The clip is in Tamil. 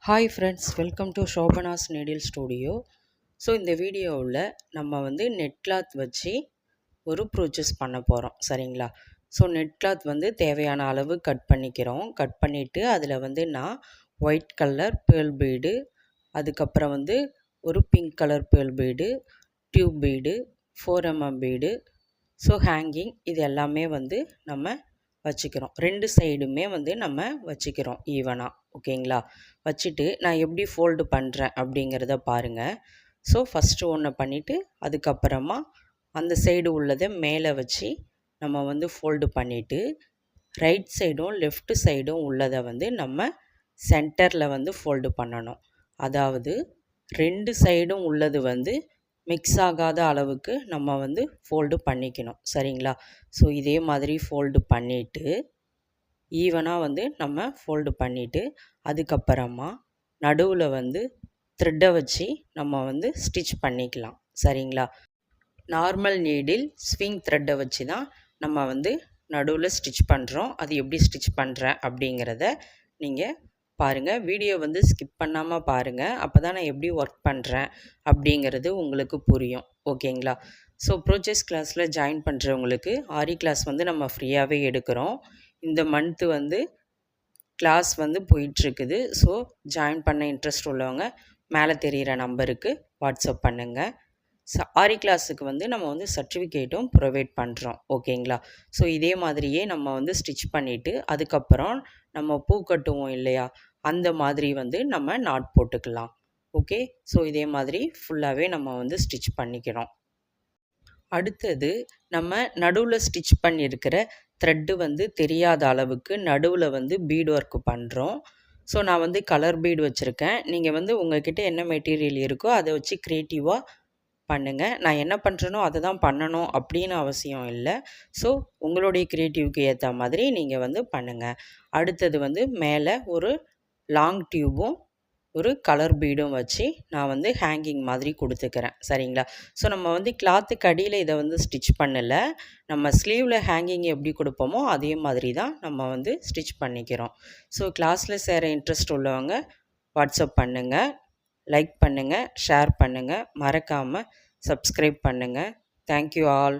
Hi friends, welcome to Shobana's needle studio. So இந்த வீடியோவில் நம்ம நெட் கிளாத் வச்சு ஒரு ப்ரோச்சஸ் பண்ண போகிறோம், சரிங்களா? ஸோ நெட் கிளாத் தேவையான அளவு கட் பண்ணிக்கிறோம். கட் பண்ணிவிட்டு அதில் நான் ஒயிட் கலர் பேர்ல் பீடு, அதுக்கப்புறம் ஒரு pink colour pearl bead, tube bead, 4mm bead, so hanging, இது எல்லாமே நம்ம வச்சுக்கிறோம். ரெண்டு சைடுமே நம்ம வச்சுக்கிறோம் ஈவனாக, ஓகேங்களா? வச்சுட்டு நான் எப்படி ஃபோல்டு பண்ணுறேன் அப்படிங்கிறத பாருங்கள். ஸோ ஃபஸ்ட்டு ஒன்று பண்ணிவிட்டு அதுக்கப்புறமா அந்த சைடு உள்ளதை மேலே வச்சு நம்ம ஃபோல்டு பண்ணிவிட்டு ரைட் சைடும் லெஃப்ட் சைடும் உள்ளதை நம்ம சென்டரில் ஃபோல்டு பண்ணணும். அதாவது ரெண்டு சைடும் உள்ளது மிக்ஸ் ஆகாத அளவுக்கு நம்ம ஃபோல்டு பண்ணிக்கணும், சரிங்களா? ஸோ இதே மாதிரி ஃபோல்டு பண்ணிவிட்டு ஈவனாக நம்ம ஃபோல்டு பண்ணிவிட்டு அதுக்கப்புறமா நடுவில் த்ரெட்டை வச்சு நம்ம ஸ்டிச் பண்ணிக்கலாம், சரிங்களா? நார்மல் நீடில் ஸ்விங் த்ரெட்டை வச்சு தான் நம்ம நடுவில் ஸ்டிச் பண்ணுறோம். அது எப்படி ஸ்டிச் பண்ணுறேன் அப்படிங்கிறத நீங்கள் பாருங்கள். வீடியோ ஸ்கிப் பண்ணாமல் பாருங்கள். அப்போ தான் நான் எப்படி ஒர்க் பண்ணுறேன் அப்படிங்கிறது உங்களுக்கு புரியும், ஓகேங்களா? ஸோ ப்ரோச்சஸ் கிளாஸில் ஜாயின் பண்ணுறவங்களுக்கு ஆரி கிளாஸ் நம்ம ஃப்ரீயாகவே எடுக்கிறோம். இந்த மந்த்து கிளாஸ் போயிட்டுருக்குது. ஸோ ஜாயின் பண்ண இன்ட்ரெஸ்ட் உள்ளவங்க மேலே தெரிகிற நம்பருக்கு வாட்ஸ்அப் பண்ணுங்கள். ஆரி கிளாஸுக்கு நம்ம சர்டிஃபிகேட்டும் ப்ரொவைட் பண்ணுறோம், ஓகேங்களா? ஸோ இதே மாதிரியே நம்ம ஸ்டிச் பண்ணிவிட்டு அதுக்கப்புறம் நம்ம பூ கட்டுவோம் இல்லையா, அந்த மாதிரி நம்ம நாட் போட்டுக்கலாம், ஓகே? ஸோ இதே மாதிரி ஃபுல்லாகவே நம்ம ஸ்டிச் பண்ணிக்கிறோம். அடுத்தது நம்ம நடுவில் ஸ்டிச் பண்ணியிருக்கிற த்ரெட்டு தெரியாத அளவுக்கு நடுவில் பீட் ஒர்க் பண்ணுறோம். ஸோ நான் கலர் பீடு வச்சுருக்கேன். நீங்கள் உங்கள்கிட்ட என்ன மெட்டீரியல் இருக்கோ அதை வச்சு க்ரியேட்டிவாக பண்ணுங்கள். நான் என்ன பண்ணுறேனோ அதை தான் பண்ணணும் அப்படின்னு அவசியம் இல்லை. ஸோ உங்களுடைய க்ரியேட்டிவ்க்கு ஏற்ற மாதிரி நீங்கள் பண்ணுங்கள். அடுத்தது மேலே ஒரு லாங் டியூபும் ஒரு கலர் பீடும் வச்சு நான் ஹேங்கிங் மாதிரி கொடுத்துக்கிறேன், சரிங்களா? ஸோ நம்ம கிளாத்துக்கு அடியில் இதை ஸ்டிச் பண்ணலை. நம்ம ஸ்லீவில் ஹேங்கிங் எப்படி கொடுப்போமோ அதே மாதிரி தான் நம்ம ஸ்டிச் பண்ணிக்கிறோம். ஸோ கிளாஸில் சேர இன்ட்ரெஸ்ட் உள்ளவங்க வாட்ஸ்அப் பண்ணுங்கள், லைக் பண்ணுங்கள், ஷேர் பண்ணுங்கள், மறக்காமல் சப்ஸ்கிரைப் பண்ணுங்கள். Thank you all.